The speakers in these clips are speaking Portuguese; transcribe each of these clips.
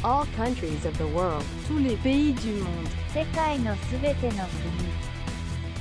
all countries of the world. Tous les pays du monde. 世界のすべての国。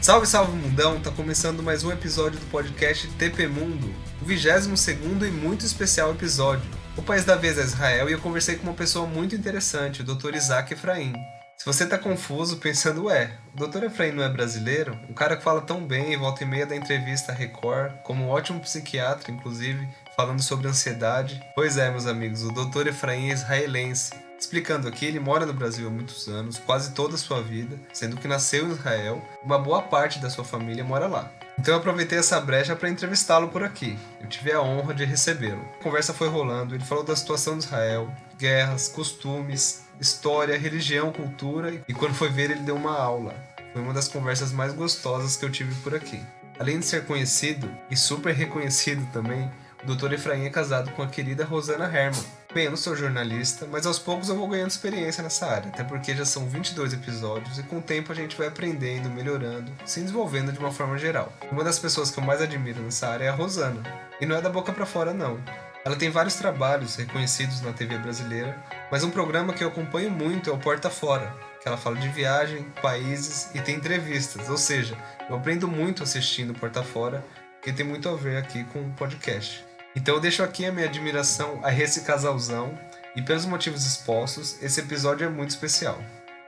Salve, salve mundão! Tá começando mais um episódio do podcast TP Mundo, o 22º e muito especial episódio. O país da vez é Israel e eu conversei com uma pessoa muito interessante, o Dr. Isaac Efraim. Se você tá confuso pensando, o Dr. Efraim não é brasileiro? Um cara que fala tão bem e volta e meia da entrevista à Record, como um ótimo psiquiatra, inclusive, falando sobre ansiedade. Pois é, meus amigos, o Dr. Efraim é israelense. Explicando aqui, ele mora no Brasil há muitos anos, quase toda a sua vida, sendo que nasceu em Israel, e uma boa parte da sua família mora lá. Então eu aproveitei essa brecha para entrevistá-lo por aqui. Eu tive a honra de recebê-lo. A conversa foi rolando, ele falou da situação de Israel, guerras, costumes, história, religião, cultura, e quando foi ver ele deu uma aula. Foi uma das conversas mais gostosas que eu tive por aqui. Além de ser conhecido, e super reconhecido também, o Dr. Efraim é casado com a querida Rosana Herman. Bem, eu não sou jornalista, mas aos poucos eu vou ganhando experiência nessa área, até porque já são 22 episódios e com o tempo a gente vai aprendendo, melhorando, se desenvolvendo de uma forma geral. Uma das pessoas que eu mais admiro nessa área é a Rosana, e não é da boca pra fora não. Ela tem vários trabalhos reconhecidos na TV brasileira, mas um programa que eu acompanho muito é o Porta Fora, que ela fala de viagem, países e tem entrevistas, ou seja, eu aprendo muito assistindo Porta Fora, que tem muito a ver aqui com o podcast. Então eu deixo aqui a minha admiração a esse casalzão, e pelos motivos expostos, esse episódio é muito especial.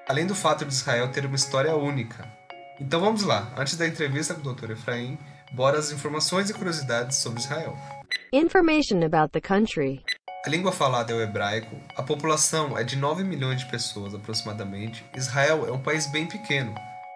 Além do fato de Israel ter uma história única. Então vamos lá, antes da entrevista com o Dr. Efraim, bora as informações e curiosidades sobre Israel. Information about the country. A língua falada é o hebraico, a população é de 9 milhões de pessoas aproximadamente. Israel é um país bem pequeno.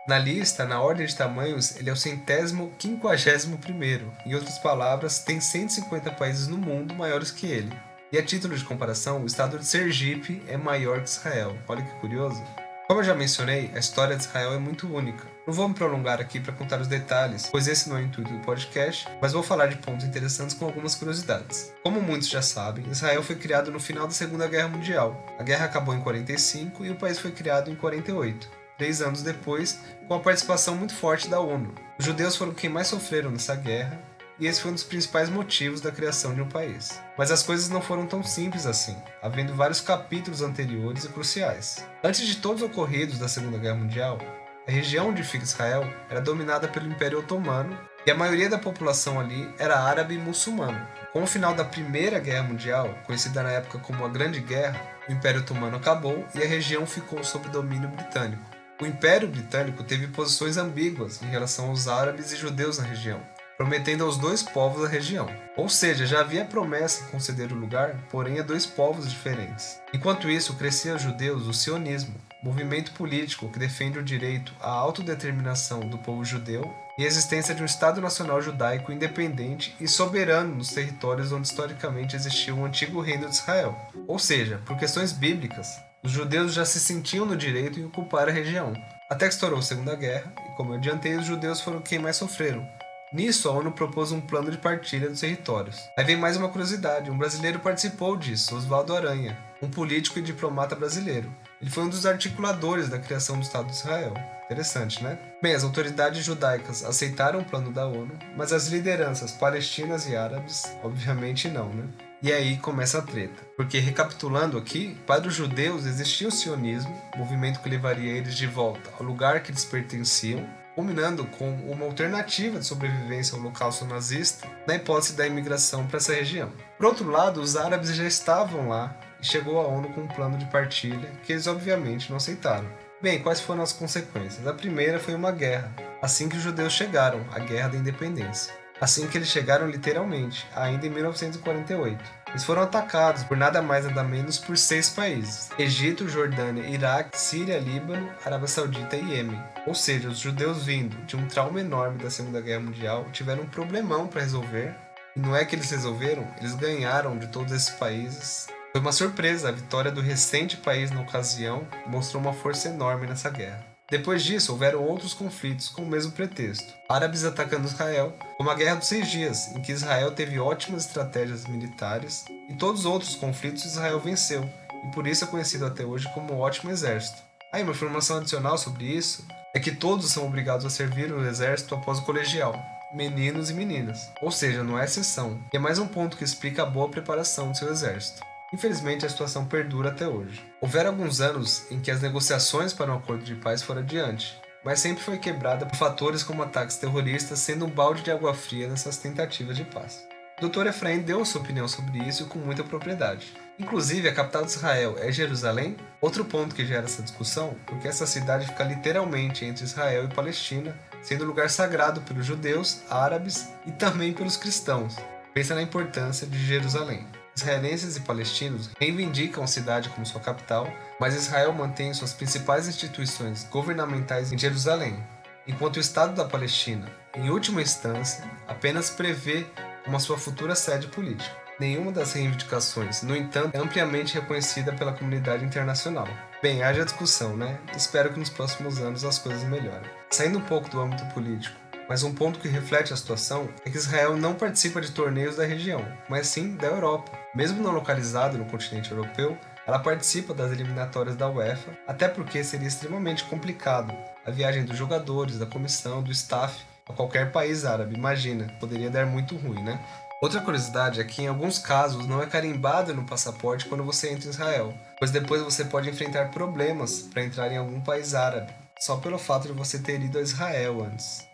Na lista, na ordem de tamanhos, ele é o 151º. Em outras palavras, tem 150 países no mundo maiores que ele. E a título de comparação, o estado de Sergipe é maior que Israel. Olha que curioso. Como eu já mencionei, a história de Israel é muito única. Não vou me prolongar aqui para contar os detalhes, pois esse não é o intuito do podcast, mas vou falar de pontos interessantes com algumas curiosidades. Como muitos já sabem, Israel foi criado no final da Segunda Guerra Mundial. A guerra acabou em 45 e o país foi criado em 48. 3 anos depois, com a participação muito forte da ONU. Os judeus foram quem mais sofreram nessa guerra, e esse foi um dos principais motivos da criação de um país. Mas as coisas não foram tão simples assim, havendo vários capítulos anteriores e cruciais. Antes de todos os ocorridos da Segunda Guerra Mundial, a região onde fica Israel era dominada pelo Império Otomano, e a maioria da população ali era árabe e muçulmana. Com o final da Primeira Guerra Mundial, conhecida na época como a Grande Guerra, o Império Otomano acabou e a região ficou sob domínio britânico. O Império Britânico teve posições ambíguas em relação aos árabes e judeus na região, prometendo aos dois povos da região. Ou seja, já havia promessa em conceder o lugar, porém a dois povos diferentes. Enquanto isso, crescia aos judeus o sionismo, movimento político que defende o direito à autodeterminação do povo judeu e a existência de um Estado Nacional Judaico independente e soberano nos territórios onde historicamente existiu o antigo reino de Israel. Ou seja, por questões bíblicas, os judeus já se sentiam no direito em ocupar a região. Até que estourou a Segunda Guerra, e como eu adiantei, os judeus foram quem mais sofreram. Nisso, a ONU propôs um plano de partilha dos territórios. Aí vem mais uma curiosidade, um brasileiro participou disso, Oswaldo Aranha, um político e diplomata brasileiro. Ele foi um dos articuladores da criação do Estado de Israel. Interessante, né? Bem, as autoridades judaicas aceitaram o plano da ONU, mas as lideranças palestinas e árabes, obviamente não, né? E aí começa a treta. Porque, recapitulando aqui, para os judeus existia o sionismo, movimento que levaria eles de volta ao lugar que eles pertenciam, culminando com uma alternativa de sobrevivência ao holocausto nazista, na hipótese da imigração para essa região. Por outro lado, os árabes já estavam lá e chegou a ONU com um plano de partilha que eles obviamente não aceitaram. Bem, quais foram as consequências? A primeira foi uma guerra, assim que os judeus chegaram, a Guerra da Independência. Assim que eles chegaram literalmente, ainda em 1948. Eles foram atacados por nada mais nada menos por 6 países: Egito, Jordânia, Iraque, Síria, Líbano, Arábia Saudita e Iêmen. Ou seja, os judeus vindo de um trauma enorme da Segunda Guerra Mundial tiveram um problemão para resolver. E não é que eles resolveram, eles ganharam de todos esses países. Foi uma surpresa, a vitória do recente país na ocasião mostrou uma força enorme nessa guerra. Depois disso, houveram outros conflitos com o mesmo pretexto. Árabes atacando Israel, como a Guerra dos 6 Dias, em que Israel teve ótimas estratégias militares, e todos os outros conflitos Israel venceu, e por isso é conhecido até hoje como o Ótimo Exército. Aí, uma informação adicional sobre isso é que todos são obrigados a servir no exército após o colegial, meninos e meninas, ou seja, não é exceção, e é mais um ponto que explica a boa preparação do seu exército. Infelizmente, a situação perdura até hoje. Houveram alguns anos em que as negociações para um acordo de paz foram adiante, mas sempre foi quebrada por fatores como ataques terroristas, sendo um balde de água fria nessas tentativas de paz. O Dr. Efraim deu sua opinião sobre isso com muita propriedade. Inclusive, a capital de Israel é Jerusalém? Outro ponto que gera essa discussão, porque essa cidade fica literalmente entre Israel e Palestina, sendo lugar sagrado pelos judeus, árabes e também pelos cristãos. Pensa na importância de Jerusalém. Israelenses e palestinos reivindicam a cidade como sua capital, mas Israel mantém suas principais instituições governamentais em Jerusalém, enquanto o Estado da Palestina, em última instância, apenas prevê uma sua futura sede política. Nenhuma das reivindicações, no entanto, é ampliamente reconhecida pela comunidade internacional. Bem, haja discussão, né? Espero que nos próximos anos as coisas melhorem. Saindo um pouco do âmbito político, mas um ponto que reflete a situação é que Israel não participa de torneios da região, mas sim da Europa. Mesmo não localizado no continente europeu, ela participa das eliminatórias da UEFA, até porque seria extremamente complicado a viagem dos jogadores, da comissão, do staff a qualquer país árabe. Imagina, poderia dar muito ruim, né? Outra curiosidade é que em alguns casos não é carimbado no passaporte quando você entra em Israel, pois depois você pode enfrentar problemas para entrar em algum país árabe, só pelo fato de você ter ido a Israel antes.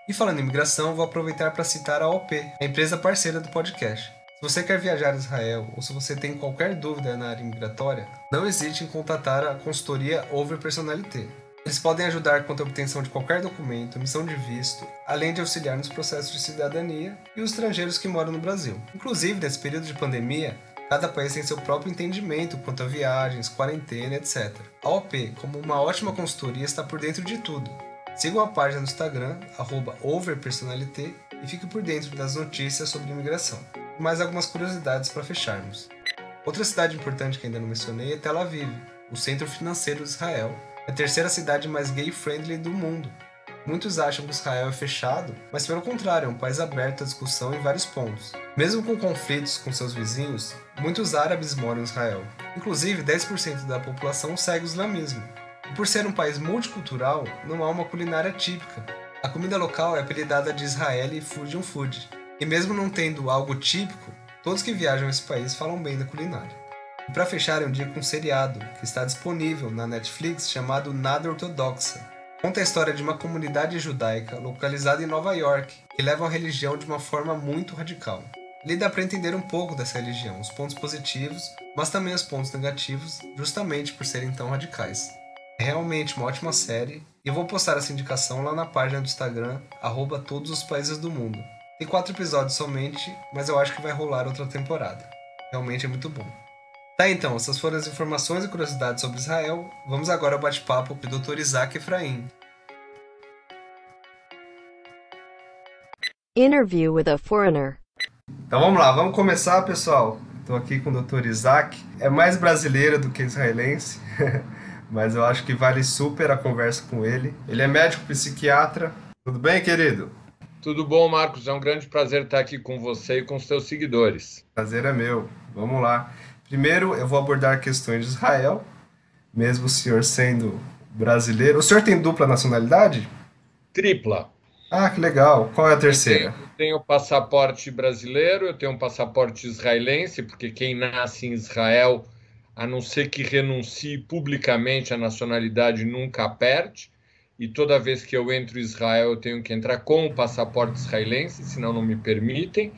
E falando em imigração, vou aproveitar para citar a OP, a empresa parceira do podcast. Se você quer viajar a Israel ou se você tem qualquer dúvida na área migratória, não hesite em contatar a consultoria Over Personalité. Eles podem ajudar quanto à obtenção de qualquer documento, emissão de visto, além de auxiliar nos processos de cidadania e os estrangeiros que moram no Brasil. Inclusive, nesse período de pandemia, cada país tem seu próprio entendimento quanto a viagens, quarentena, etc. A OP, como uma ótima consultoria, está por dentro de tudo. Sigam a página no Instagram, @overpersonalité, e fiquem por dentro das notícias sobre imigração. E mais algumas curiosidades para fecharmos. Outra cidade importante que ainda não mencionei é Tel Aviv, o centro financeiro de Israel, a terceira cidade mais gay-friendly do mundo. Muitos acham que Israel é fechado, mas pelo contrário, é um país aberto à discussão em vários pontos. Mesmo com conflitos com seus vizinhos, muitos árabes moram em Israel. Inclusive, 10% da população segue o islamismo. E por ser um país multicultural, não há uma culinária típica. A comida local é apelidada de Israeli Fusion Food. E mesmo não tendo algo típico, todos que viajam a esse país falam bem da culinária. E para fechar, eu indico um seriado que está disponível na Netflix chamado Nada Ortodoxa. Conta a história de uma comunidade judaica localizada em Nova York que leva a religião de uma forma muito radical. Ali dá para entender um pouco dessa religião, os pontos positivos, mas também os pontos negativos, justamente por serem tão radicais. É realmente uma ótima série e eu vou postar essa indicação lá na página do Instagram, @todosospaises-do-mundo. Tem 4 episódios somente, mas eu acho que vai rolar outra temporada. Realmente é muito bom. Tá, então, essas foram as informações e curiosidades sobre Israel. Vamos agora ao bate-papo com o Dr. Isaac Efraim. Interview with a foreigner. Então vamos lá, vamos começar, pessoal. Estou aqui com o Dr. Isaac. É mais brasileiro do que israelense, mas eu acho que vale super a conversa com ele. Ele é médico psiquiatra. Tudo bem, querido? Tudo bom, Marcos? É um grande prazer estar aqui com você e com os seus seguidores. Prazer é meu. Vamos lá. Primeiro, eu vou abordar questões de Israel, mesmo o senhor sendo brasileiro. O senhor tem dupla nacionalidade? Tripla. Ah, que legal. Qual é a terceira? Eu tenho passaporte brasileiro, eu tenho um passaporte israelense, porque quem nasce em Israel, a não ser que renuncie publicamente à nacionalidade, nunca perde. E toda vez que eu entro em Israel, eu tenho que entrar com o passaporte israelense, senão não me permitem.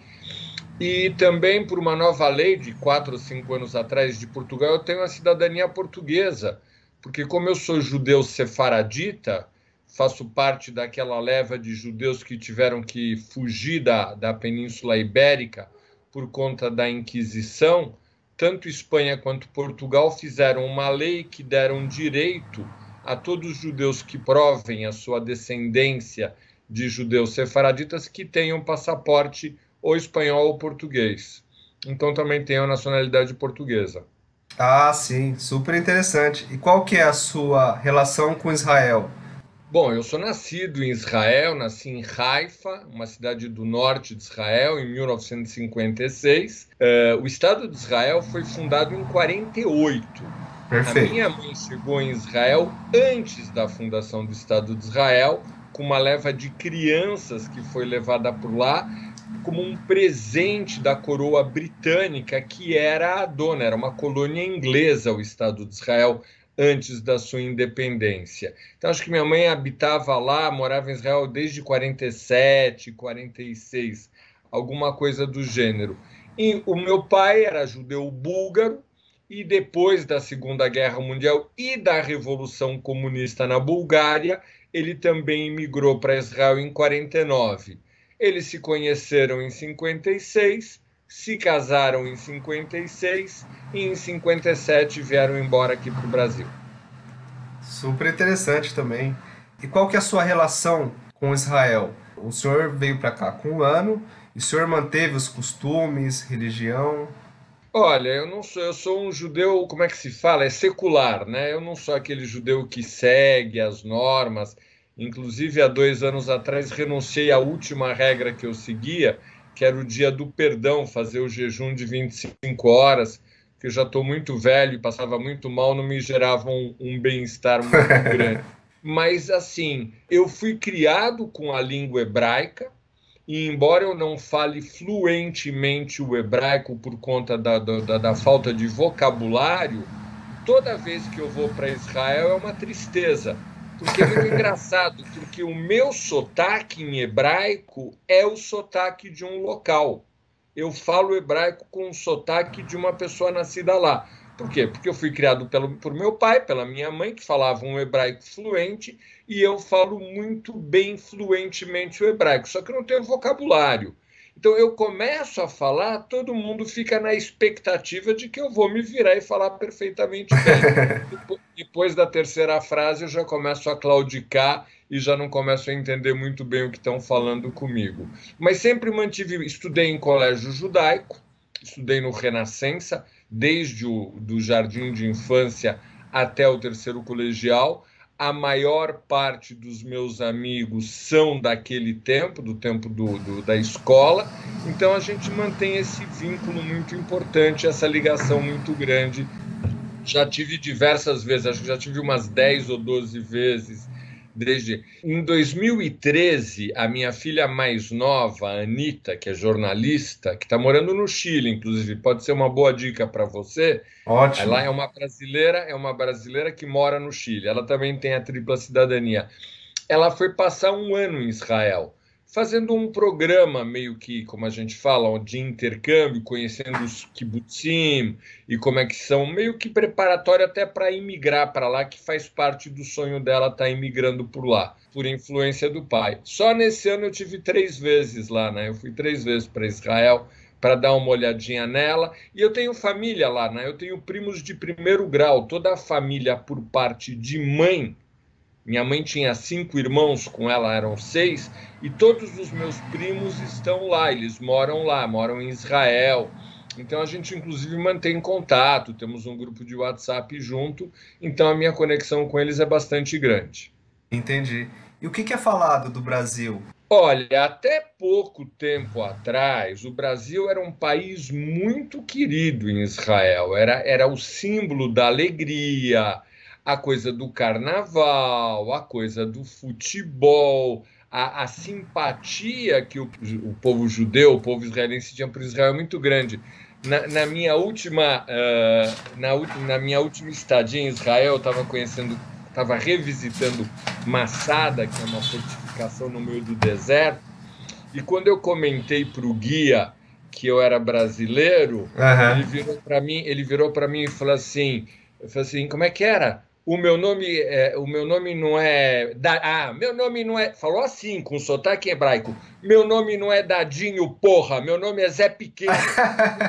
E também, por uma nova lei de 4 ou 5 anos atrás de Portugal, eu tenho a cidadania portuguesa, porque como eu sou judeu sefaradita, faço parte daquela leva de judeus que tiveram que fugir da Península Ibérica por conta da Inquisição, tanto Espanha quanto Portugal fizeram uma lei que deram direito a todos os judeus que provem a sua descendência de judeus sefaraditas que tenham passaporte ou espanhol ou português. Então também tenho a nacionalidade portuguesa. Ah, sim, super interessante. E qual que é a sua relação com Israel? Bom, eu sou nascido em Israel, nasci em Haifa, uma cidade do norte de Israel, em 1956. O Estado de Israel foi fundado em 48. Perfeito. A minha mãe chegou em Israel antes da fundação do Estado de Israel, com uma leva de crianças que foi levada por lá como um presente da coroa britânica, que era a dona, era uma colônia inglesa, o Estado de Israel, antes da sua independência. Então, acho que minha mãe habitava lá, morava em Israel desde 47, 46, alguma coisa do gênero. E o meu pai era judeu búlgaro, e depois da Segunda Guerra Mundial e da Revolução Comunista na Bulgária, ele também migrou para Israel em 49. Eles se conheceram em 56, se casaram em 56 e em 57 vieram embora aqui para o Brasil. Super interessante também. E qual que é a sua relação com Israel? O senhor veio para cá com 1 ano, e o senhor manteve os costumes, religião? Olha, eu sou um judeu, como é que se fala? É secular, né? Eu não sou aquele judeu que segue as normas. Inclusive, há 2 anos atrás, renunciei à última regra que eu seguia, que era o dia do perdão, fazer o jejum de 25 horas, que eu já estou muito velho e passava muito mal, não me gerava um bem-estar muito grande. Mas, assim, eu fui criado com a língua hebraica, e embora eu não fale fluentemente o hebraico por conta da falta de vocabulário, toda vez que eu vou para Israel é uma tristeza, porque é muito engraçado, porque o meu sotaque em hebraico é o sotaque de um local. Eu falo hebraico com o sotaque de uma pessoa nascida lá. Por quê? Porque eu fui criado por meu pai, pela minha mãe, que falava um hebraico fluente, e eu falo muito bem fluentemente o hebraico, só que eu não tenho vocabulário. Então eu começo a falar, todo mundo fica na expectativa de que eu vou me virar e falar perfeitamente bem. Depois da terceira frase eu já começo a claudicar e já não começo a entender muito bem o que estão falando comigo. Mas sempre estudei em colégio judaico, estudei no Renascença, desde o do jardim de infância até o 3º colegial. A maior parte dos meus amigos são daquele tempo, do tempo da escola. Então a gente mantém esse vínculo muito importante, essa ligação muito grande. Já tive diversas vezes, acho que já tive umas 10 ou 12 vezes. Em 2013, a minha filha mais nova, a Anitta, que é jornalista, que está morando no Chile, inclusive, pode ser uma boa dica para você. Ótimo. Ela é uma brasileira que mora no Chile. Ela também tem a tripla cidadania. Ela foi passar 1 ano em Israel, fazendo um programa meio que, como a gente fala, de intercâmbio, conhecendo os kibbutzim e como é que são, meio que preparatório até para imigrar para lá, que faz parte do sonho dela estar imigrando por lá, por influência do pai. Só nesse ano eu tive 3 vezes lá, né? Eu fui 3 vezes para Israel para dar uma olhadinha nela, e eu tenho família lá, né? Eu tenho primos de 1º grau, toda a família por parte de mãe. Minha mãe tinha 5 irmãos, com ela eram 6, e todos os meus primos estão lá, eles moram lá, moram em Israel. Então a gente inclusive mantém contato, temos um grupo de WhatsApp junto, então a minha conexão com eles é bastante grande. Entendi. E o que é falado do Brasil? Olha, até pouco tempo atrás, o Brasil era um país muito querido em Israel, era o símbolo da alegria, a coisa do carnaval, a coisa do futebol, a simpatia que o povo judeu, o povo israelense tinha por Israel é muito grande. Na minha última estadia em Israel, eu estava revisitando Massada, que é uma fortificação no meio do deserto, e quando eu comentei para o guia que eu era brasileiro, ele virou para mim e falou assim, como é que era? O meu nome não é... meu nome não é... Falou assim, com sotaque hebraico. Meu nome não é Dadinho, porra. Meu nome é Zé Pequeno.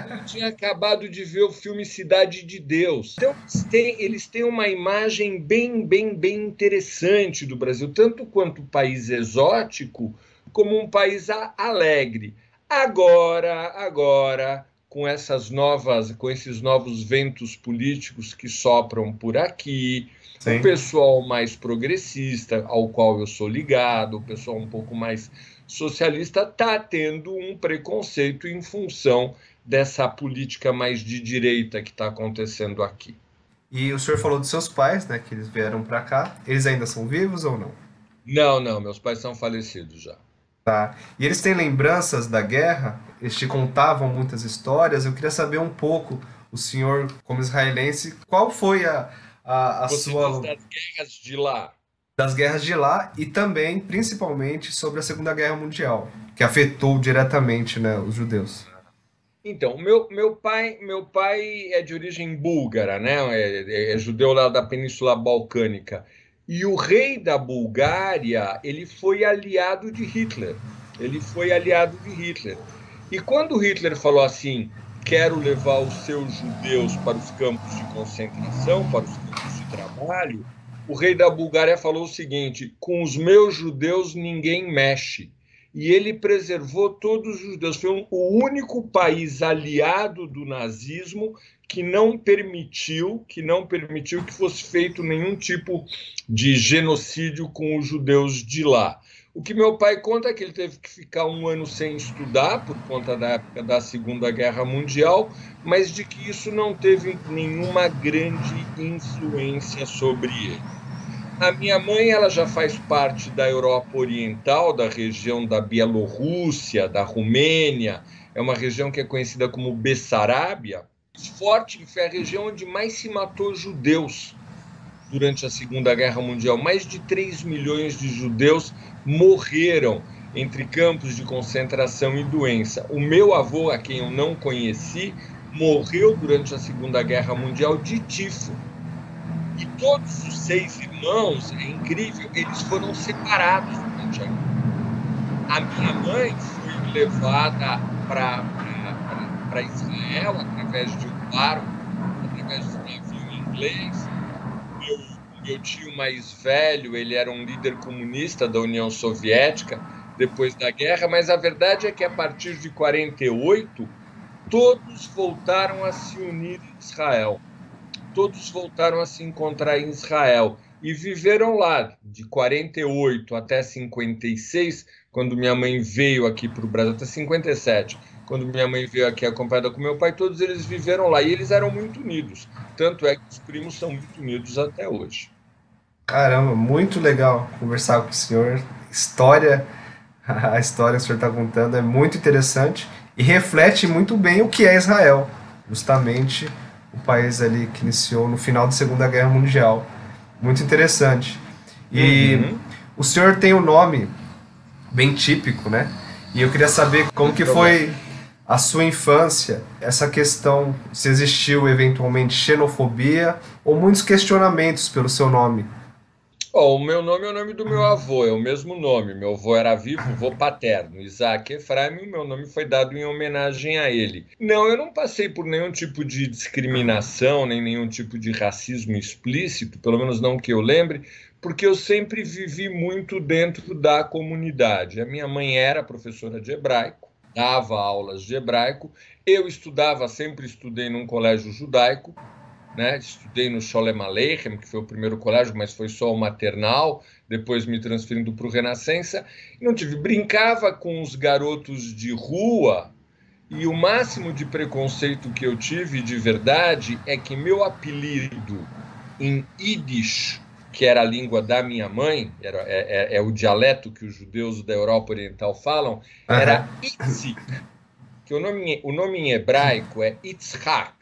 Eu tinha acabado de ver o filme Cidade de Deus. Então, eles têm uma imagem bem interessante do Brasil, tanto quanto um país exótico, como um país alegre. Agora, com esses novos ventos políticos que sopram por aqui, Sim. O pessoal mais progressista, ao qual eu sou ligado, o pessoal um pouco mais socialista, está tendo um preconceito em função dessa política mais de direita que está acontecendo aqui. E o senhor falou dos seus pais, né, que eles vieram para cá. Eles ainda são vivos ou não? Não, meus pais são falecidos já. Tá. E eles têm lembranças da guerra? Eles te contavam muitas histórias? Eu queria saber um pouco, o senhor, como israelense, qual foi a Você sua... diz das guerras de lá. das guerras de lá e também, principalmente, sobre a Segunda Guerra Mundial, que afetou diretamente, né, os judeus. Então, meu pai é de origem búlgara, né? É judeu lá da Península Balcânica. E o rei da Bulgária, ele foi aliado de Hitler. Ele foi aliado de Hitler. E quando Hitler falou assim, quero levar os seus judeus para os campos de concentração, para os campos de trabalho, o rei da Bulgária falou o seguinte, com os meus judeus ninguém mexe. E ele preservou todos os judeus. Foi o único país aliado do nazismo que não permitiu que fosse feito nenhum tipo de genocídio com os judeus de lá. O que meu pai conta é que ele teve que ficar um ano sem estudar por conta da época da Segunda Guerra Mundial, mas de que isso não teve nenhuma grande influência sobre ele. A minha mãe, ela já faz parte da Europa Oriental, da região da Bielorrússia, da Romênia. É uma região que é conhecida como Bessarábia. Forte foi a região onde mais se matou judeus durante a Segunda Guerra Mundial. Mais de 3 milhões de judeus morreram entre campos de concentração e doença. O meu avô, a quem eu não conheci, morreu durante a Segunda Guerra Mundial de tifo. E todos os 6 irmãos, é incrível, eles foram separados durante a guerra. A minha mãe foi levada para Israel através de um barco, através de um navio inglês. Meu tio mais velho, ele era um líder comunista da União Soviética depois da guerra, mas a verdade é que a partir de 48, todos voltaram a se unir em Israel. Todos voltaram a se encontrar em Israel e viveram lá de 48 até 56, quando minha mãe veio aqui para o Brasil, até 57, quando minha mãe veio aqui acompanhada com meu pai, todos eles viveram lá e eles eram muito unidos. Tanto é que os primos são muito unidos até hoje. Caramba, muito legal conversar com o senhor. A história que o senhor está contando é muito interessante e reflete muito bem o que é Israel, justamente o país ali que iniciou no final da Segunda Guerra Mundial. Muito interessante. E o senhor tem um nome bem típico, né? E eu queria saber como que foi a sua infância, essa questão, se existiu eventualmente xenofobia ou muitos questionamentos pelo seu nome. O meu nome é o nome do meu avô, é o mesmo nome. Meu avô era vivo, avô paterno, Isaac Efraim, e o meu nome foi dado em homenagem a ele. Não, eu não passei por nenhum tipo de discriminação, nem nenhum tipo de racismo explícito, pelo menos não que eu lembre, porque eu sempre vivi muito dentro da comunidade. A minha mãe era professora de hebraico, dava aulas de hebraico, eu sempre estudei num colégio judaico, né? Estudei no Sholem Aleichem, que foi o primeiro colégio, mas foi só o maternal, depois me transferindo para o Renascença. Brincava com os garotos de rua, e o máximo de preconceito que eu tive de verdade é que meu apelido em Yiddish, que era a língua da minha mãe, é o dialeto que os judeus da Europa Oriental falam, era Itzik, que o nome em hebraico é Yitzhak.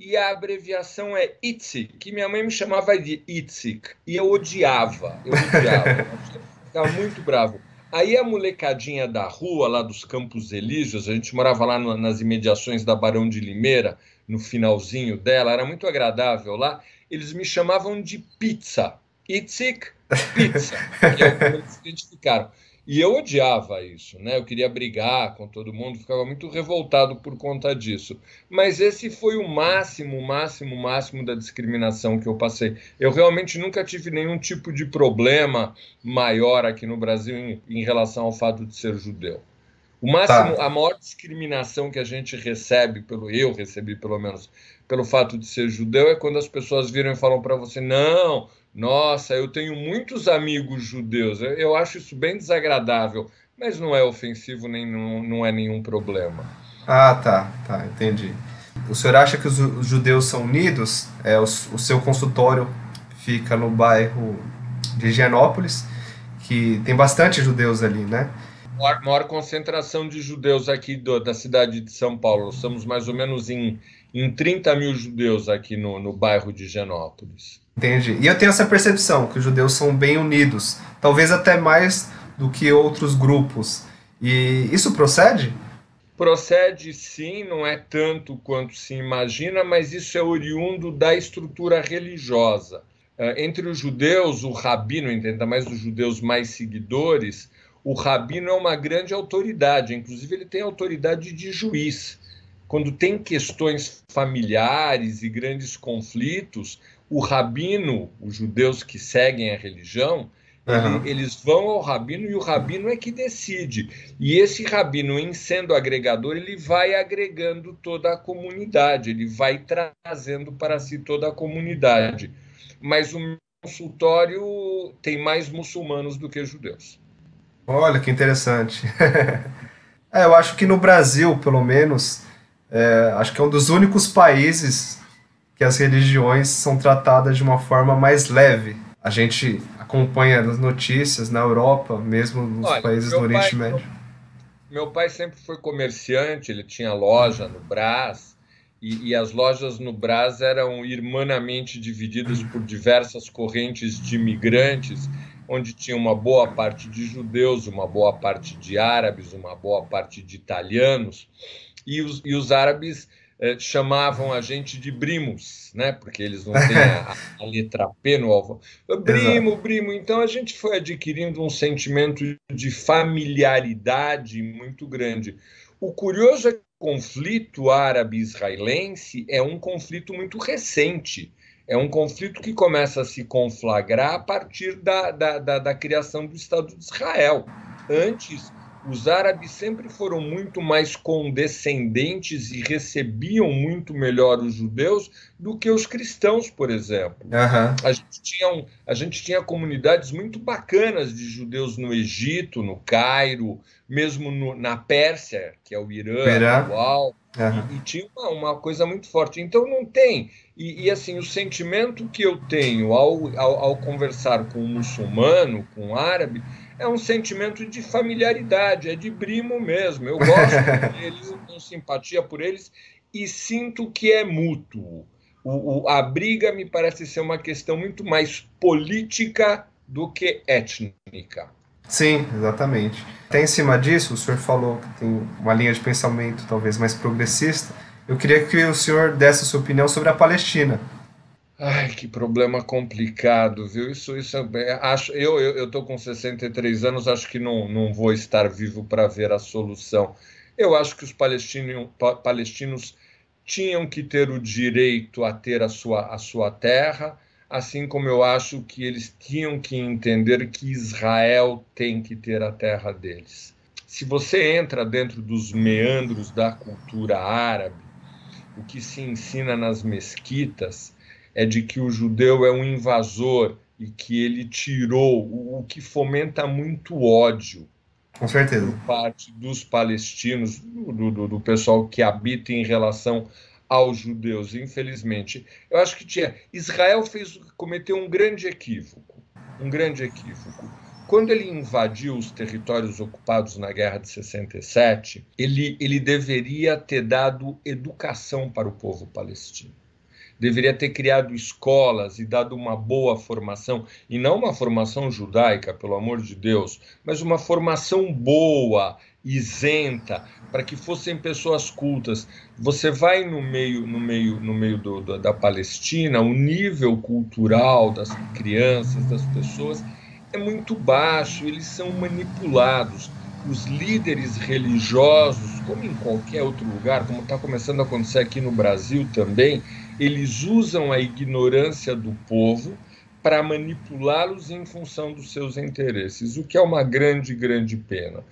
E a abreviação é Itzik, que minha mãe me chamava de Itzik, e eu odiava, eu ficava muito bravo. Aí a molecadinha da rua, lá dos Campos Elíseos, a gente morava lá nas imediações da Barão de Limeira, no finalzinho dela, era muito agradável lá, eles me chamavam de Pizza, Itzik, Pizza, que é como eles se identificaram. E eu odiava isso, né? Eu queria brigar com todo mundo, ficava muito revoltado por conta disso. Mas esse foi o máximo da discriminação que eu passei. Eu realmente nunca tive nenhum tipo de problema maior aqui no Brasil em relação ao fato de ser judeu. A maior discriminação que a gente recebe, eu recebi pelo menos, pelo fato de ser judeu, é quando as pessoas viram e falam para você, não, nossa, eu tenho muitos amigos judeus. Eu acho isso bem desagradável, mas não é ofensivo, nem não é nenhum problema. Tá, entendi. O senhor acha que os judeus são unidos? O seu consultório fica no bairro de Higienópolis, que tem bastante judeus ali, né? Maior concentração de judeus aqui da cidade de São Paulo. Nós estamos mais ou menos em 30 mil judeus aqui no bairro de Higienópolis. Entendi. E eu tenho essa percepção que os judeus são bem unidos, talvez até mais do que outros grupos. E isso procede? Procede sim, não é tanto quanto se imagina, mas isso é oriundo da estrutura religiosa. Entre os judeus, o rabino, ainda mais os judeus mais seguidores, o rabino é uma grande autoridade, inclusive ele tem autoridade de juiz. Quando tem questões familiares e grandes conflitos, o rabino, os judeus que seguem a religião, eles vão ao rabino e o rabino é que decide. E esse rabino, em sendo agregador, ele vai agregando toda a comunidade, ele vai trazendo para si toda a comunidade. Mas o meu consultório tem mais muçulmanos do que judeus. Olha que interessante. Eu acho que no Brasil, pelo menos, acho que é um dos únicos países que as religiões são tratadas de uma forma mais leve. A gente acompanha as notícias na Europa, mesmo nos países do Oriente Médio. Meu pai sempre foi comerciante, ele tinha loja no Brás, e as lojas no Brás eram irmanamente divididas por diversas correntes de imigrantes, onde tinha uma boa parte de judeus, uma boa parte de árabes, uma boa parte de italianos, e os árabes chamavam a gente de primos, né? Porque eles não têm a letra P no alvo. Primo. Então a gente foi adquirindo um sentimento de familiaridade muito grande. O curioso é que o conflito árabe-israelense é um conflito muito recente. É um conflito que começa a se conflagrar a partir da criação do Estado de Israel. Antes, os árabes sempre foram muito mais condescendentes e recebiam muito melhor os judeus do que os cristãos, por exemplo. A gente tinha comunidades muito bacanas de judeus no Egito, no Cairo, mesmo na Pérsia, que é o Irã atual, e tinha uma coisa muito forte. Então não tem. E assim, o sentimento que eu tenho ao conversar com um muçulmano, com um árabe, é um sentimento de familiaridade, é de primo mesmo. Eu gosto deles, eu tenho simpatia por eles e sinto que é mútuo. A briga me parece ser uma questão muito mais política do que étnica. Sim, exatamente. Até em cima disso, o senhor falou que tem uma linha de pensamento talvez mais progressista. Eu queria que o senhor desse a sua opinião sobre a Palestina. Ai, que problema complicado, viu? Eu estou com 63 anos, acho que não vou estar vivo para ver a solução. Eu acho que os palestinos tinham que ter o direito a ter a sua terra, assim como eu acho que eles tinham que entender que Israel tem que ter a terra deles. Se você entra dentro dos meandros da cultura árabe, o que se ensina nas mesquitas é de que o judeu é um invasor e que ele tirou, o que fomenta muito ódio. Com certeza. Por parte dos palestinos, do pessoal que habita em relação aos judeus, infelizmente. Eu acho que Israel cometeu um grande equívoco. Quando ele invadiu os territórios ocupados na Guerra de 67, ele deveria ter dado educação para o povo palestino. Deveria ter criado escolas e dado uma boa formação, e não uma formação judaica, pelo amor de Deus, mas uma formação boa, isenta, para que fossem pessoas cultas. Você vai no meio da Palestina, o nível cultural das crianças, das pessoas, é muito baixo, eles são manipulados. Os líderes religiosos, como em qualquer outro lugar, como está começando a acontecer aqui no Brasil também, eles usam a ignorância do povo para manipulá-los em função dos seus interesses, o que é uma grande, grande pena.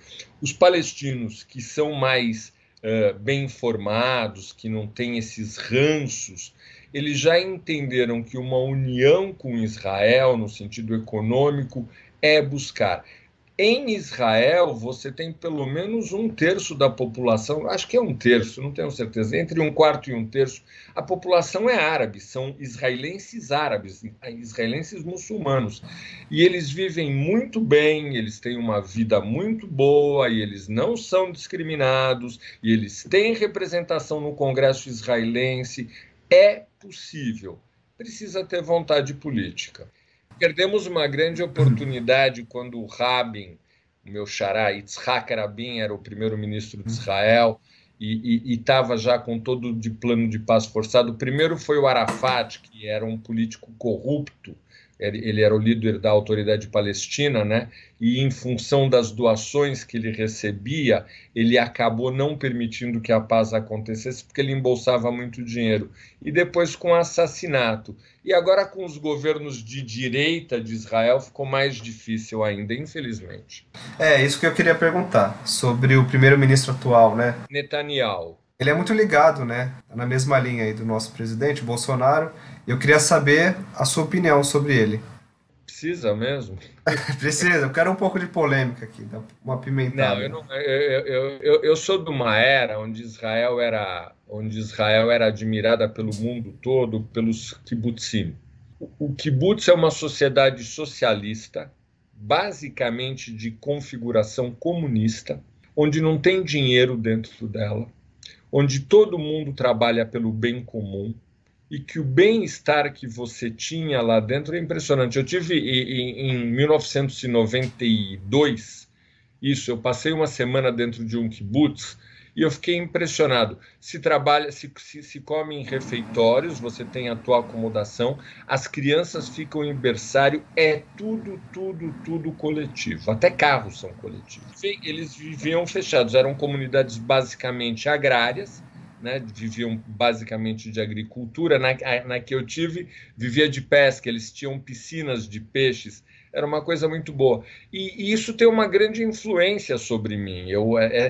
Os palestinos que são mais bem informados, que não têm esses ranços, eles já entenderam que uma união com Israel, no sentido econômico, é buscar. Em Israel, você tem pelo menos um terço da população, acho que é um terço, não tenho certeza, entre um quarto e um terço, a população é árabe, são israelenses árabes, israelenses muçulmanos. E eles vivem muito bem, eles têm uma vida muito boa, e eles não são discriminados, e eles têm representação no Congresso israelense. É possível, precisa ter vontade política. Perdemos uma grande oportunidade quando o Rabin, o meu xará, Yitzhak Rabin, era o primeiro-ministro de Israel e estava já com todo de plano de paz forçado. O primeiro foi o Arafat, que era um político corrupto, ele era o líder da autoridade palestina, né? E em função das doações que ele recebia, ele acabou não permitindo que a paz acontecesse, porque ele embolsava muito dinheiro. E depois com o assassinato. E agora com os governos de direita de Israel ficou mais difícil ainda, infelizmente. É, isso que eu queria perguntar, sobre o primeiro-ministro atual, né? Netanyahu. Ele é muito ligado, né? Na mesma linha aí do nosso presidente, Bolsonaro. Eu queria saber a sua opinião sobre ele. Precisa mesmo? Precisa, eu quero um pouco de polêmica aqui, dá uma pimentada. Não, eu sou de uma era onde Israel era admirada pelo mundo todo pelos kibbutzim. O kibbutz é uma sociedade socialista, basicamente de configuração comunista, onde não tem dinheiro dentro dela, onde todo mundo trabalha pelo bem comum, e que o bem-estar que você tinha lá dentro é impressionante. Eu tive em 1992, eu passei uma semana dentro de um kibbutz e eu fiquei impressionado. Se come em refeitórios, você tem a tua acomodação, as crianças ficam em berçário, é tudo coletivo, até carros são coletivos. Eles viviam fechados, eram comunidades basicamente agrárias, né, viviam basicamente de agricultura. Na que eu tive, vivia de pesca, eles tinham piscinas de peixes, era uma coisa muito boa. E isso tem uma grande influência sobre mim,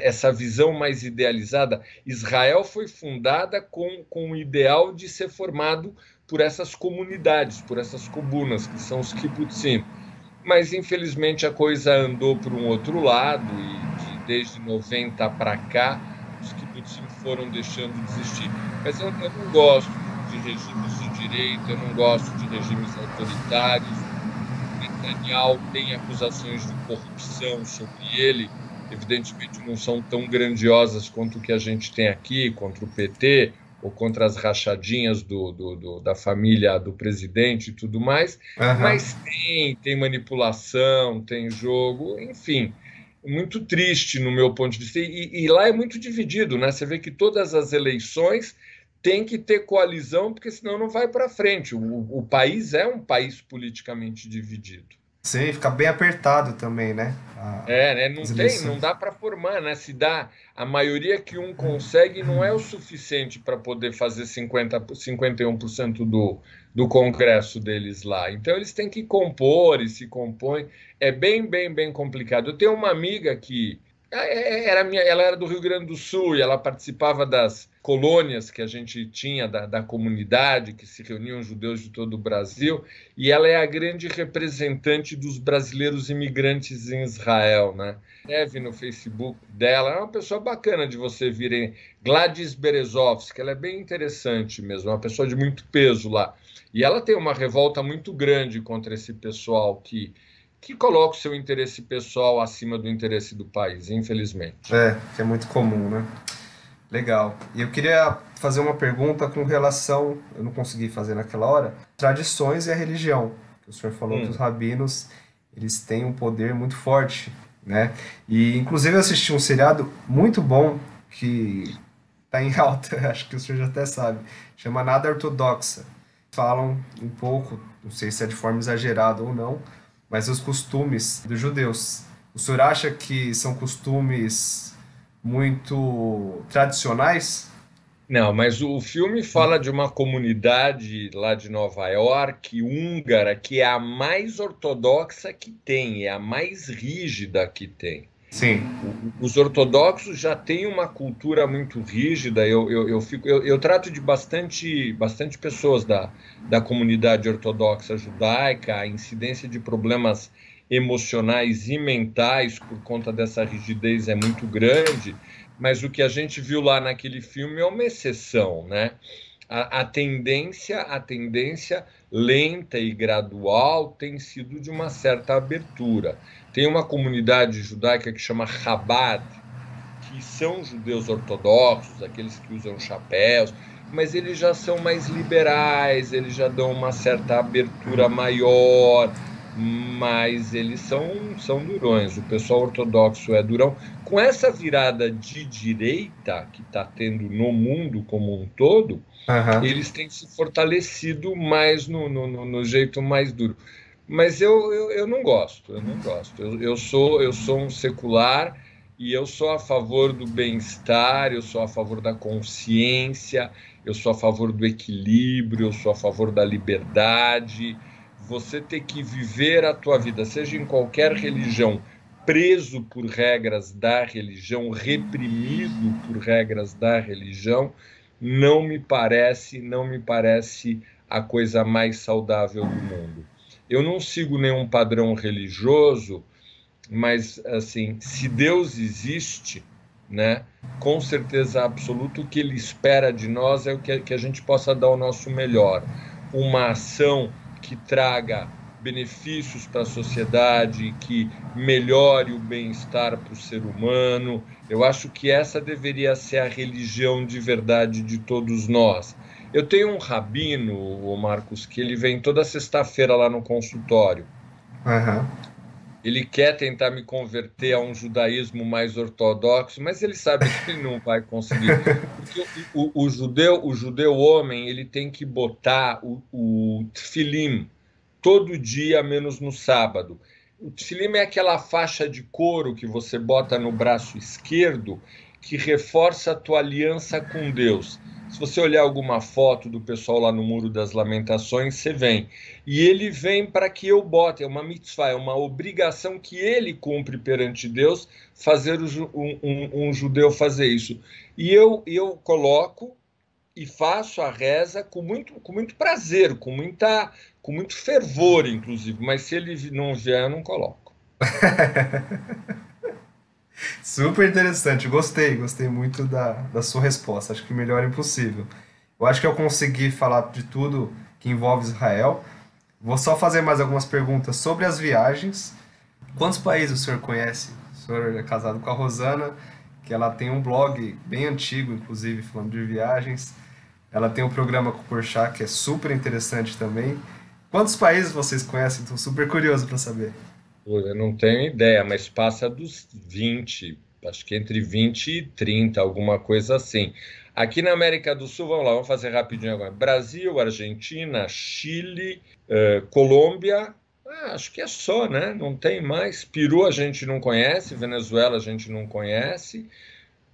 essa visão mais idealizada. Israel foi fundada com o ideal de ser formado por essas comunidades, por essas comunas, que são os kibbutzim. Mas, infelizmente, a coisa andou por um outro lado, e desde 90 para cá, os kibbutzim foram deixando de existir. Mas eu não gosto de regimes de direita, eu não gosto de regimes autoritários. Netanyahu tem acusações de corrupção sobre ele, evidentemente não são tão grandiosas quanto o que a gente tem aqui, contra o PT, ou contra as rachadinhas da família do presidente e tudo mais, mas tem manipulação, tem jogo, enfim... Muito triste no meu ponto de vista, e lá é muito dividido, né? Você vê que todas as eleições tem que ter coalizão, porque senão não vai para frente. O país é um país politicamente dividido. Sim, fica bem apertado também, né? Né? Não dá para formar, né? Se dá a maioria que um consegue, não é o suficiente para poder fazer 51% do Congresso deles lá. Então eles têm que compor e se compõem. É bem complicado. Eu tenho uma amiga que ela era do Rio Grande do Sul e ela participava das colônias que a gente tinha da comunidade, que se reuniam judeus de todo o Brasil, e ela é a grande representante dos brasileiros imigrantes em Israel, né? Escreve no Facebook dela, é uma pessoa bacana de você vir, Gladys Berezovsky, ela é bem interessante mesmo, é uma pessoa de muito peso lá. E ela tem uma revolta muito grande contra esse pessoal que coloca o seu interesse pessoal acima do interesse do país, infelizmente. Que é muito comum, né? Legal. E eu queria fazer uma pergunta com relação, eu não consegui fazer naquela hora, tradições e a religião. O senhor falou que os rabinos, eles têm um poder muito forte, né? E, inclusive, eu assisti um seriado muito bom, que está em alta, acho que o senhor já até sabe, chama Nada Ortodoxa. Falam um pouco, não sei se é de forma exagerada ou não, mas os costumes dos judeus. O senhor acha que são costumes muito tradicionais? Não, mas o filme fala de uma comunidade lá de Nova York, húngara, que é a mais ortodoxa que tem, é a mais rígida que tem. Sim. Os ortodoxos já têm uma cultura muito rígida. Eu trato de bastante pessoas da comunidade ortodoxa judaica. A incidência de problemas emocionais e mentais por conta dessa rigidez é muito grande, mas o que a gente viu lá naquele filme é uma exceção, né? A tendência lenta e gradual tem sido de uma certa abertura. Tem uma comunidade judaica que chama Chabad, que são judeus ortodoxos, aqueles que usam chapéus, mas eles já são mais liberais, eles já dão uma certa abertura maior, mas eles são durões. O pessoal ortodoxo é durão. Com essa virada de direita que está tendo no mundo como um todo, eles têm se fortalecido mais no jeito mais duro. Mas eu não gosto, eu sou um secular e eu sou a favor do bem-estar, eu sou a favor da consciência, eu sou a favor do equilíbrio, eu sou a favor da liberdade. Você ter que viver a tua vida, seja em qualquer religião, preso por regras da religião, reprimido por regras da religião, não me parece a coisa mais saudável do mundo. Eu não sigo nenhum padrão religioso, mas assim, se Deus existe, né, com certeza absoluta, o que Ele espera de nós é que a gente possa dar o nosso melhor. Uma ação que traga benefícios para a sociedade, que melhore o bem-estar para o ser humano. Eu acho que essa deveria ser a religião de verdade de todos nós. Eu tenho um rabino, Marcos, que ele vem toda sexta-feira lá no consultório. Ele quer tentar me converter a um judaísmo mais ortodoxo, mas ele sabe que ele não vai conseguir. Porque o judeu homem, ele tem que botar o tefilim todo dia, menos no sábado. O tefilim é aquela faixa de couro que você bota no braço esquerdo que reforça a tua aliança com Deus. Se você olhar alguma foto do pessoal lá no Muro das Lamentações, você vem. E ele vem para que eu bote, é uma mitzvah, é uma obrigação que ele cumpre perante Deus, fazer um judeu fazer isso. E eu coloco e faço a reza com muito prazer, com muito fervor, inclusive. Mas se ele não vier, eu não coloco. Super interessante, gostei muito da sua resposta, acho que melhor é impossível. Eu acho que eu consegui falar de tudo que envolve Israel. Vou só fazer mais algumas perguntas sobre as viagens. Quantos países o senhor conhece? O senhor é casado com a Rosana, que ela tem um blog bem antigo, inclusive, falando de viagens. Ela tem um programa com o Porchat, que é super interessante também. Quantos países vocês conhecem? Estou super curioso para saber. Eu não tenho ideia, mas passa dos 20, acho que entre 20 e 30, alguma coisa assim. Aqui na América do Sul, vamos lá, vamos fazer rapidinho agora. Brasil, Argentina, Chile, Colômbia, acho que é só, né? Não tem mais. Peru a gente não conhece, Venezuela a gente não conhece.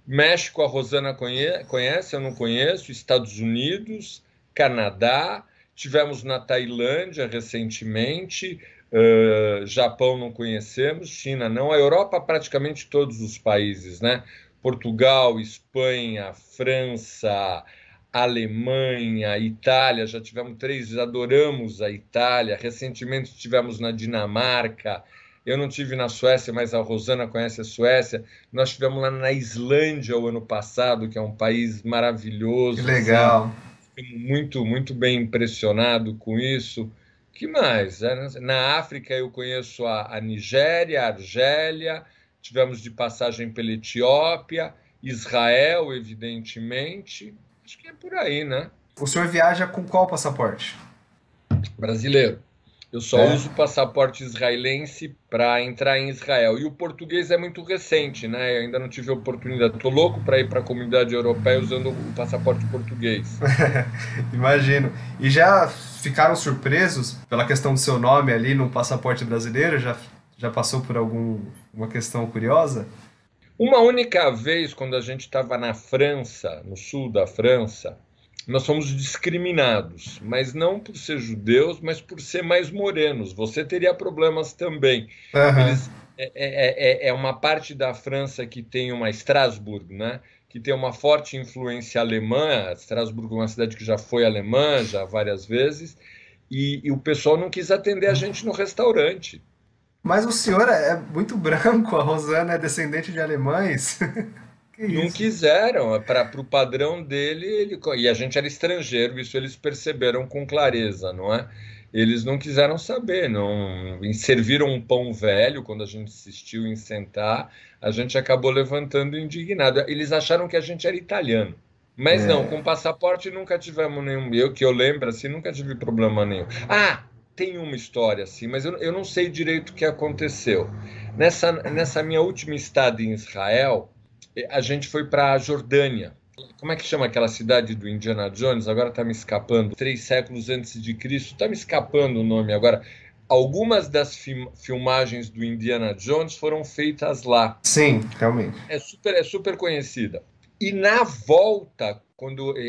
México a Rosana conhece, eu não conheço. Estados Unidos, Canadá, tivemos na Tailândia recentemente. Japão não conhecemos, China não, a Europa praticamente todos os países, né? Portugal, Espanha, França, Alemanha, Itália, já tivemos 3, adoramos a Itália, recentemente estivemos na Dinamarca, eu não tive na Suécia, mas a Rosana conhece a Suécia, nós estivemos lá na Islândia o ano passado, que é um país maravilhoso. Que legal. Fiquei muito bem impressionado com isso. Que mais? Na África eu conheço a Nigéria, a Argélia, tivemos de passagem pela Etiópia, Israel, evidentemente. Acho que é por aí, né? O senhor viaja com qual passaporte? Brasileiro. Eu só uso passaporte israelense para entrar em Israel. E o português é muito recente, né? Eu ainda não tive a oportunidade. Estou louco para ir para a comunidade europeia usando o passaporte português. Imagino. E já ficaram surpresos pela questão do seu nome ali no passaporte brasileiro? Já passou por alguma questão curiosa? Uma única vez, quando a gente estava na França, no sul da França, nós fomos discriminados, mas não por ser judeus, mas por ser mais morenos. Você teria problemas também. É uma parte da França que tem uma Estrasburgo, né? Que tem uma forte influência alemã. Estrasburgo é uma cidade que já foi alemã já várias vezes, e o pessoal não quis atender a gente no restaurante. Mas o senhor é muito branco, a Rosana é descendente de alemães. Que Não isso? quiseram, para o padrão dele, e a gente era estrangeiro, isso eles perceberam com clareza, não é? Eles não quiseram saber, não e serviram um pão velho quando a gente insistiu em sentar, a gente acabou levantando indignado. Eles acharam que a gente era italiano, mas não, com É, passaporte nunca tivemos nenhum, eu que eu lembro assim, nunca tive problema nenhum. Ah, tem uma história assim, mas eu não sei direito o que aconteceu. Nessa minha última estada em Israel, a gente foi para a Jordânia. Como é que chama aquela cidade do Indiana Jones? Agora está me escapando. 3 séculos antes de Cristo. Está me escapando o nome agora. Algumas das filmagens do Indiana Jones foram feitas lá. sim, realmente. É super conhecida. E na volta,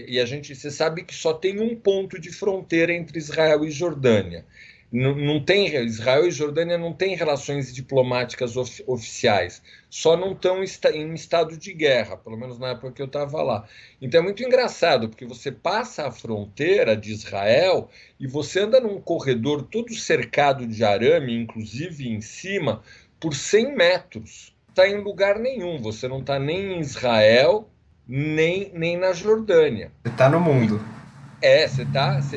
e a gente, você sabe que só tem um ponto de fronteira entre Israel e Jordânia. Não tem, Israel e Jordânia não têm relações diplomáticas oficiais, só não estão em estado de guerra, pelo menos na época que eu estava lá. Então é muito engraçado, porque você passa a fronteira de Israel e você anda num corredor todo cercado de arame, inclusive em cima, por 100 metros. Não está em lugar nenhum, você não está nem em Israel, nem na Jordânia. Você tá no mundo.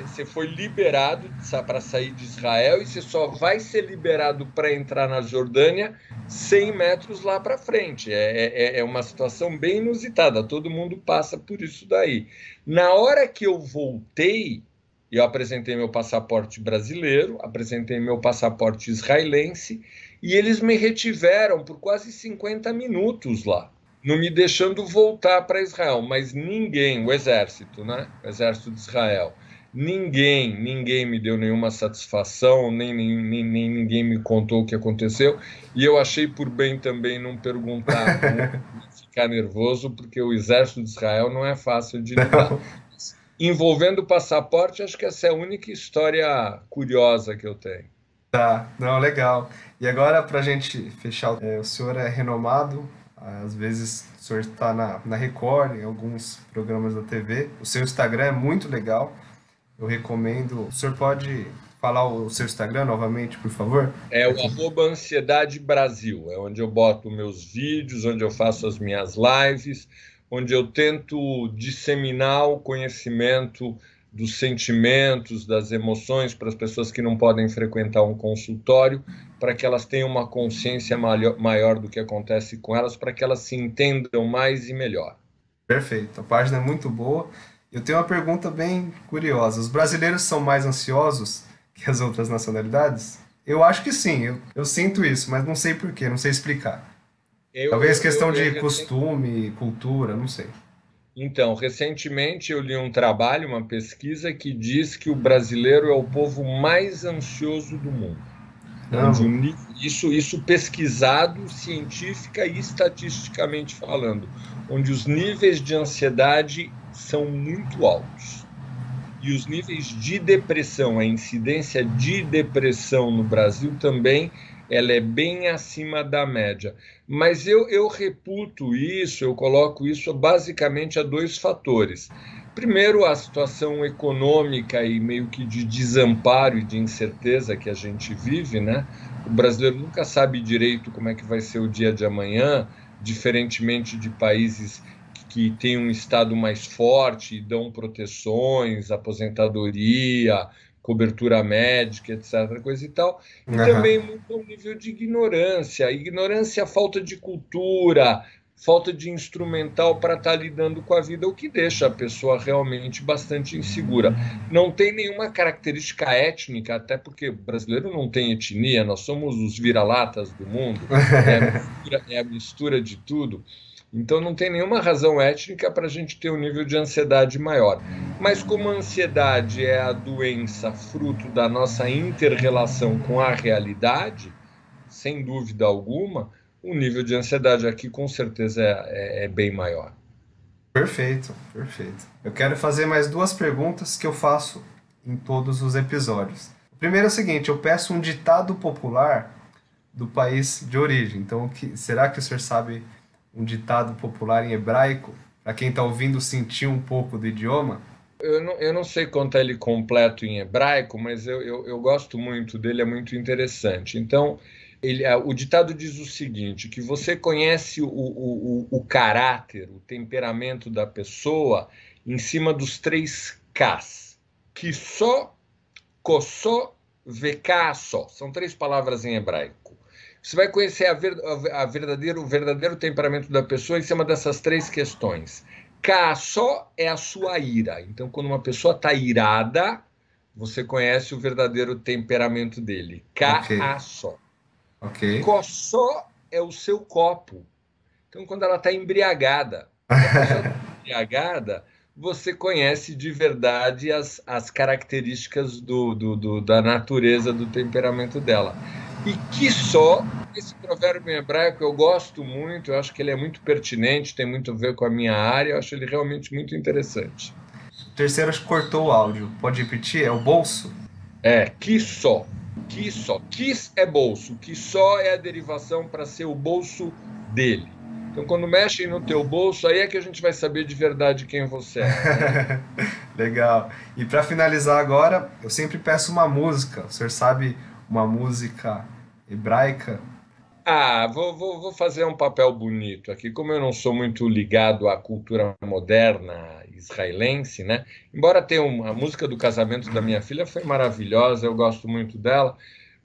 Você foi liberado para sair de Israel e você só vai ser liberado para entrar na Jordânia 100 metros lá para frente. É uma situação bem inusitada, todo mundo passa por isso daí. Na hora que eu voltei, eu apresentei meu passaporte brasileiro, apresentei meu passaporte israelense e eles me retiveram por quase 50 minutos lá, não me deixando voltar para Israel, mas ninguém, o exército, né? O exército de Israel, ninguém me deu nenhuma satisfação, nem ninguém me contou o que aconteceu, e eu achei por bem também não perguntar, não ficar nervoso, porque o exército de Israel não é fácil de lidar. Envolvendo o passaporte, acho que essa é a única história curiosa que eu tenho. Tá, não, legal. E agora, pra gente fechar, o senhor é renomado, às vezes o senhor está na Record, em alguns programas da TV. O seu Instagram é muito legal, eu recomendo. O senhor pode falar o seu Instagram novamente, por favor? É o @Ansiedade Brasil, é onde eu boto meus vídeos, onde eu faço as minhas lives, onde eu tento disseminar o conhecimento dos sentimentos, das emoções para as pessoas que não podem frequentar um consultório, para que elas tenham uma consciência maior do que acontece com elas, para que elas se entendam mais e melhor. Perfeito, a página é muito boa. Eu tenho uma pergunta bem curiosa. Os brasileiros são mais ansiosos que as outras nacionalidades? Eu acho que sim, eu sinto isso, mas não sei por quê, não sei explicar. Talvez questão de costume, cultura, não sei. Então, recentemente eu li um trabalho, uma pesquisa, que diz que o brasileiro é o povo mais ansioso do mundo. Isso pesquisado científica e estatisticamente falando, onde os níveis de ansiedade são muito altos. E os níveis de depressão, a incidência de depressão no Brasil também, ela é bem acima da média. Mas eu reputo isso, eu coloco isso basicamente a 2 fatores. Primeiro, a situação econômica e meio que de desamparo e de incerteza que a gente vive, né? O brasileiro nunca sabe direito como é que vai ser o dia de amanhã, diferentemente de países que têm um Estado mais forte e dão proteções, aposentadoria, cobertura médica, etc., coisa e tal. E também muito um nível de ignorância, falta de cultura, falta de instrumental para estar lidando com a vida, o que deixa a pessoa realmente bastante insegura. Não tem nenhuma característica étnica, até porque o brasileiro não tem etnia, nós somos os vira-latas do mundo, é a mistura de tudo. Então não tem nenhuma razão étnica para a gente ter um nível de ansiedade maior. Mas como a ansiedade é a doença fruto da nossa inter-relação com a realidade, sem dúvida alguma, o nível de ansiedade aqui com certeza é bem maior. Perfeito, perfeito. Eu quero fazer mais 2 perguntas que eu faço em todos os episódios. O primeiro é o seguinte, eu peço um ditado popular do país de origem. Então, será que o senhor sabe um ditado popular em hebraico, para quem está ouvindo sentir um pouco do idioma? Eu não sei contar ele completo em hebraico, mas eu gosto muito dele, é muito interessante. Então, O ditado diz o seguinte, que você conhece o caráter, o temperamento da pessoa em cima dos 3 Ks. Kisso, kosso, vekasso. São 3 palavras em hebraico. Você vai conhecer o verdadeiro temperamento da pessoa em cima dessas 3 questões. Kasso é a sua ira. Então, quando uma pessoa está irada, você conhece o verdadeiro temperamento dele. Kaasso. Ok. Kosso é o seu copo. Então, quando ela está embriagada, você conhece de verdade as características da natureza do temperamento dela. E Kisso, esse provérbio em hebraico eu gosto muito, eu acho que ele é muito pertinente, tem muito a ver com a minha área, eu acho ele realmente muito interessante. O terceiro acho que cortou o áudio. Pode repetir? É o bolso? Kisso. Kisso. Kis é bolso. Kisso é a derivação para ser o bolso dele. Então, quando mexem no teu bolso, aí é que a gente vai saber de verdade quem você é. Legal. E para finalizar agora, eu sempre peço uma música. O senhor sabe uma música hebraica? Vou fazer um papel bonito aqui. Como eu não sou muito ligado à cultura moderna israelense, né? Embora tenha a música do casamento da minha filha foi maravilhosa, eu gosto muito dela,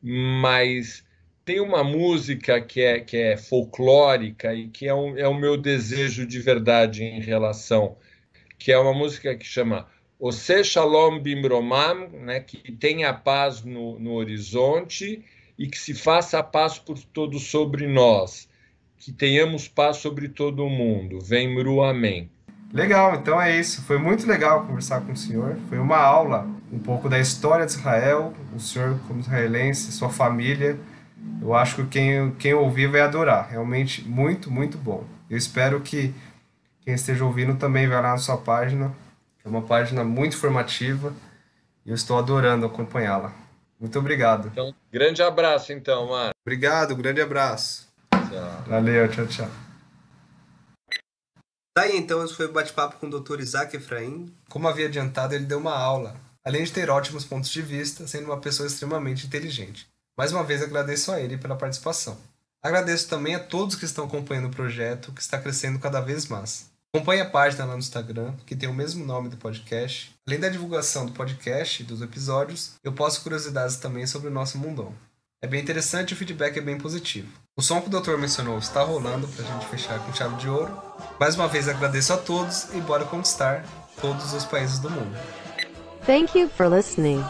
mas tem uma música que é folclórica e que é o meu desejo de verdade em relação, que é uma música que chama Ose Shalom Bimromam, né? Que tenha paz no horizonte e que se faça a paz por todos sobre nós, que tenhamos paz sobre todo o mundo. Vem Mru, amém. Legal, então é isso. Foi muito legal conversar com o senhor. Foi uma aula, um pouco da história de Israel, o senhor como israelense, sua família. Eu acho que quem ouvir vai adorar. Realmente muito, muito bom. Eu espero que quem esteja ouvindo também vai lá na sua página. É uma página muito informativa e eu estou adorando acompanhá-la. Muito obrigado. Então, grande abraço então, Mário. Obrigado, grande abraço. Tchau. Valeu, tchau, tchau. Daí então, esse foi o bate-papo com o Dr. Isaac Efraim. Como havia adiantado, ele deu uma aula, além de ter ótimos pontos de vista, sendo uma pessoa extremamente inteligente. Mais uma vez agradeço a ele pela participação. Agradeço também a todos que estão acompanhando o projeto, que está crescendo cada vez mais. Acompanhe a página lá no Instagram, que tem o mesmo nome do podcast. Além da divulgação do podcast e dos episódios, eu posto curiosidades também sobre o nosso mundão. É bem interessante e o feedback é bem positivo. O som que o doutor mencionou está rolando para a gente fechar com chave de ouro. Mais uma vez agradeço a todos e bora conquistar todos os países do mundo. Thank you for listening.